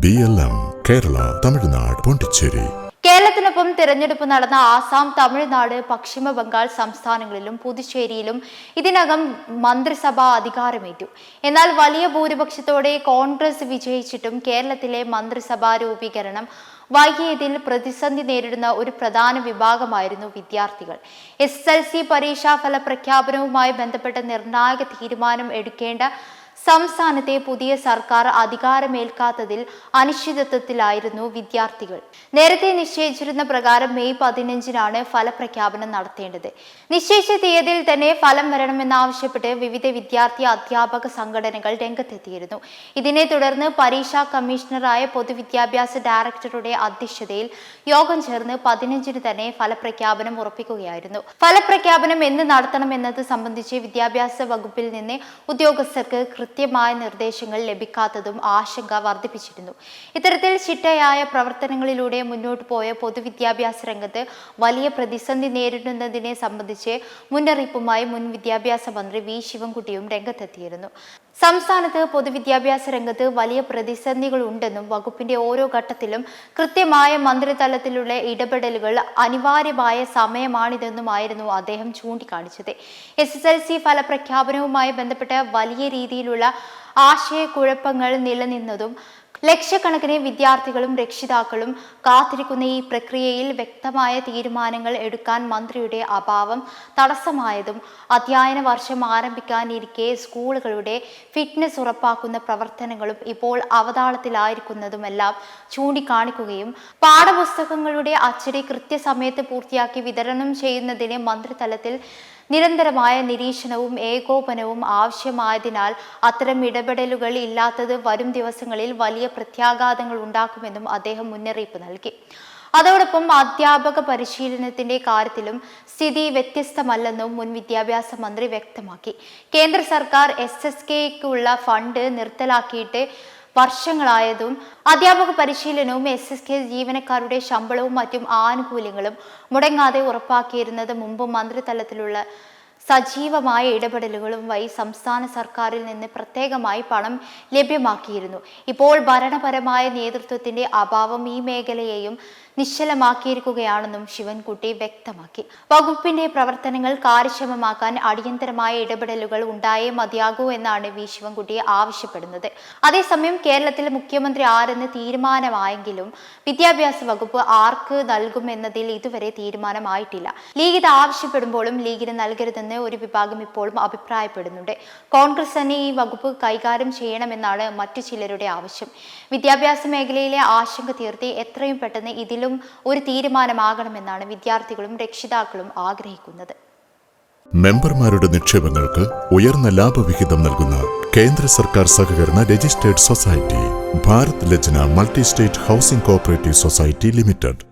BLM Kerala, Tamil Nadu, Pondicherry. കേരളത്തിനൊപ്പം തിരഞ്ഞെടുപ്പ് നടന്ന ആസാം, തമിഴ്നാട്, പശ്ചിമ ബംഗാൾ സംസ്ഥാനങ്ങളിലും പുതുച്ചേരിയിലും ഇതിനകം മന്ത്രിസഭ അധികാരമേറ്റു. എന്നാൽ വലിയ ഭൂരിപക്ഷത്തോടെ കോൺഗ്രസ് വിജയിച്ചിട്ടും കേരളത്തിലെ മന്ത്രിസഭാ രൂപീകരണം വൈകിയതിൽ പ്രതിസന്ധി നേരിടുന്ന ഒരു പ്രധാന വിഭാഗമായിരുന്നു വിദ്യാർത്ഥികൾ. SSLC പരീക്ഷാ ഫല പ്രഖ്യാപനവുമായി ബന്ധപ്പെട്ട നിർണായക തീരുമാനം എടുക്കേണ്ട സംസ്ഥാനത്തെ പുതിയ സർക്കാർ അധികാരമേൽക്കാത്തതിൽ അനിശ്ചിതത്വത്തിലായിരുന്നു വിദ്യാർത്ഥികൾ. നേരത്തെ നിശ്ചയിച്ചിരുന്ന പ്രകാരം മെയ് 15-നാണ് ഫലപ്രഖ്യാപനം നടത്തേണ്ടത്. നിശ്ചയിച്ച തീയതിയിൽ തന്നെ ഫലം വരണമെന്നാവശ്യപ്പെട്ട് വിവിധ വിദ്യാർത്ഥി അധ്യാപക സംഘടനകൾ രംഗത്തെത്തിയിരുന്നു. ഇതിനെ തുടർന്ന് പരീക്ഷാ കമ്മീഷണറായ പൊതുവിദ്യാഭ്യാസ ഡയറക്ടറുടെ അധ്യക്ഷതയിൽ യോഗം ചേർന്ന് 15-ന് തന്നെ ഫലപ്രഖ്യാപനം ഉറപ്പിക്കുകയായിരുന്നു. ഫലപ്രഖ്യാപനം എന്ന് നടത്തണമെന്നത് സംബന്ധിച്ച് വിദ്യാഭ്യാസ വകുപ്പിൽ നിന്ന് ഉദ്യോഗസ്ഥർക്ക് കൃത്യമായ നിർദ്ദേശങ്ങൾ ലഭിക്കാത്തതും ആശങ്ക വർദ്ധിപ്പിച്ചിരുന്നു. ഇത്തരത്തിൽ ചിട്ടയായ പ്രവർത്തനങ്ങളിലൂടെ മുന്നോട്ടു പോയ പൊതുവിദ്യാഭ്യാസ രംഗത്ത് വലിയ പ്രതിസന്ധി നേരിടുന്നതിനെ സംബന്ധിച്ച് മുന്നറിയിപ്പുമായി മുൻ വിദ്യാഭ്യാസ മന്ത്രി V. ശിവൻകുട്ടിയും രംഗത്തെത്തിയിരുന്നു. സംസ്ഥാനത്ത് പൊതുവിദ്യാഭ്യാസ രംഗത്ത് വലിയ പ്രതിസന്ധികൾ ഉണ്ടെന്നും വകുപ്പിന്റെ ഓരോ ഘട്ടത്തിലും കൃത്യമായ മന്ത്രിതലത്തിലുള്ള ഇടപെടലുകൾ അനിവാര്യമായ സമയമാണിതെന്നുമായിരുന്നു അദ്ദേഹം ചൂണ്ടിക്കാണിച്ചത്. SSLC ഫലപ്രഖ്യാപനവുമായി ബന്ധപ്പെട്ട് വലിയ രീതിയിലുള്ള ആശയക്കുഴപ്പങ്ങൾ നിലനിന്നതും ലക്ഷക്കണക്കിന് വിദ്യാർത്ഥികളും രക്ഷിതാക്കളും കാത്തിരിക്കുന്ന ഈ പ്രക്രിയയിൽ വ്യക്തമായ തീരുമാനങ്ങൾ എടുക്കാൻ മന്ത്രിയുടെ അഭാവം തടസ്സമായതും അധ്യയന വർഷം ആരംഭിക്കാനിരിക്കെ സ്കൂളുകളുടെ ഫിറ്റ്നസ് ഉറപ്പാക്കുന്ന പ്രവർത്തനങ്ങളും ഇപ്പോൾ അവതാളത്തിലായിരിക്കുന്നതുമെല്ലാം ചൂണ്ടിക്കാണിക്കുകയും പാഠപുസ്തകങ്ങളുടെ അച്ചടി കൃത്യസമയത്ത് പൂർത്തിയാക്കി വിതരണം ചെയ്യുന്നതിന് മന്ത്രിതലത്തിൽ നിരന്തരമായ നിരീക്ഷണവും ഏകോപനവും ആവശ്യമായതിനാൽ അത്തരം ഇടപെടലുകൾ ഇല്ലാത്തത് വരും ദിവസങ്ങളിൽ വലിയ പ്രത്യാഘാതങ്ങൾ ഉണ്ടാക്കുമെന്നും അദ്ദേഹം മുന്നറിയിപ്പ് നൽകി. അതോടൊപ്പം അധ്യാപക പരിശീലനത്തിന്റെ കാര്യത്തിലും സ്ഥിതി വ്യത്യസ്തമല്ലെന്നും മുൻ വിദ്യാഭ്യാസ മന്ത്രി വ്യക്തമാക്കി. കേന്ദ്ര സർക്കാർ SSKക്കുള്ള ഫണ്ട് നിർത്തലാക്കിയിട്ട് വർഷങ്ങളായതും അധ്യാപക പരിശീലനവും SSK ജീവനക്കാരുടെ ശമ്പളവും മറ്റും ആനുകൂല്യങ്ങളും മുടങ്ങാതെ ഉറപ്പാക്കിയിരുന്നത് മുമ്പ് മന്ത്രിതലത്തിലുള്ള സജീവമായ ഇടപെടലുകളും വഴി സംസ്ഥാന സർക്കാരിൽ നിന്ന് പ്രത്യേകമായി പണം ലഭ്യമാക്കിയിരുന്നു. ഇപ്പോൾ ഭരണപരമായ നേതൃത്വത്തിന്റെ അഭാവം ഈ മേഖലയെയും നിശ്ചലമാക്കിയിരിക്കുകയാണെന്നും ശിവൻകുട്ടി വ്യക്തമാക്കി. വകുപ്പിന്റെ പ്രവർത്തനങ്ങൾ കാര്യക്ഷമമാക്കാൻ അടിയന്തരമായ ഇടപെടലുകൾ ഉണ്ടായേ മതിയാകൂ എന്നാണ് V. ശിവൻകുട്ടി ആവശ്യപ്പെടുന്നത്. അതേസമയം കേരളത്തിൽ മുഖ്യമന്ത്രി ആരെന്ന് തീരുമാനമായെങ്കിലും വിദ്യാഭ്യാസ വകുപ്പ് ആർക്ക് നൽകുമെന്നതിൽ ഇതുവരെ തീരുമാനമായിട്ടില്ല. ലീഗ് ഇത് ആവശ്യപ്പെടുമ്പോഴും ലീഗിന് നൽകരുതെന്ന് ഒരു വിഭാഗം ഇപ്പോഴും അഭിപ്രായപ്പെടുന്നുണ്ട്. കോൺഗ്രസ് തന്നെ ഈ വകുപ്പ് കൈകാര്യം ചെയ്യണമെന്നാണ് മറ്റു ചിലരുടെ ആവശ്യം. വിദ്യാഭ്യാസ മേഖലയിലെ ആശങ്ക തീർത്തി എത്രയും പെട്ടെന്ന് ഇതിലും ഒരു തീരുമാനമാകണമെന്നാണ് വിദ്യാർത്ഥികളും രക്ഷിതാക്കളും ആഗ്രഹിക്കുന്നത്. മെമ്പർമാരുടെ നിക്ഷേപങ്ങൾക്ക് ഉയർന്ന ലാഭവിഹിതം നൽകുന്ന കേന്ദ്ര സർക്കാർ സഹകരണ registered society Bharat Lajna multi state housing cooperative society limited.